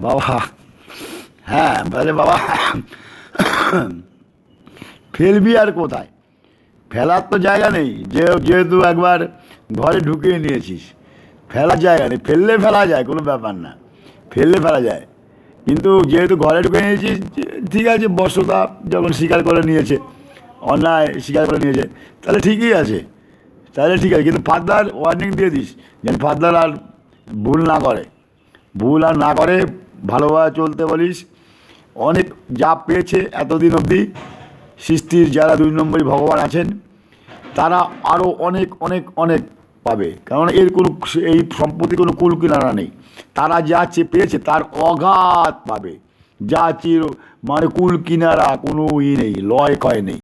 বাবা, হ্যাঁ বলে বাবা, ফেলবি আর কোথায়? ফেলার তো জায়গা নেই, যেহেতু একবার ঘরে ঢুকিয়ে নিয়েছিস, ফেলার জায়গা নেই। ফেললে ফেলা যায়, কোনো ব্যাপার না, ফেললে ফেলা যায়। কিন্তু যেহেতু ঘরে ঢুকে নিয়েছিস, ঠিক আছে, বর্ষতা যখন স্বীকার করে নিয়েছে, অন্যায় স্বীকার করে নিয়েছে, তাহলে ঠিকই আছে, তাহলে ঠিক আছে। কিন্তু ফার্দার ওয়ার্নিং দিয়ে দিস, যেন ফার্দার আর ভুল না করে, ভুল আর না করে, ভালোভাবে চলতে বলিস। অনেক যা পেয়েছে এতদিন অবধি, সৃষ্টির যারা 2 নম্বরই ভগবান আছেন, তারা আরও অনেক অনেক অনেক পাবে, কারণ এর কোনো, এই সম্পত্তি কোনো কুল কিনারা নেই। তারা যা পেয়েছে তার অগাধ পাবে, যা চির, মানে কুল কিনারা কোনো নেই, লয় ক্ষয় নেই।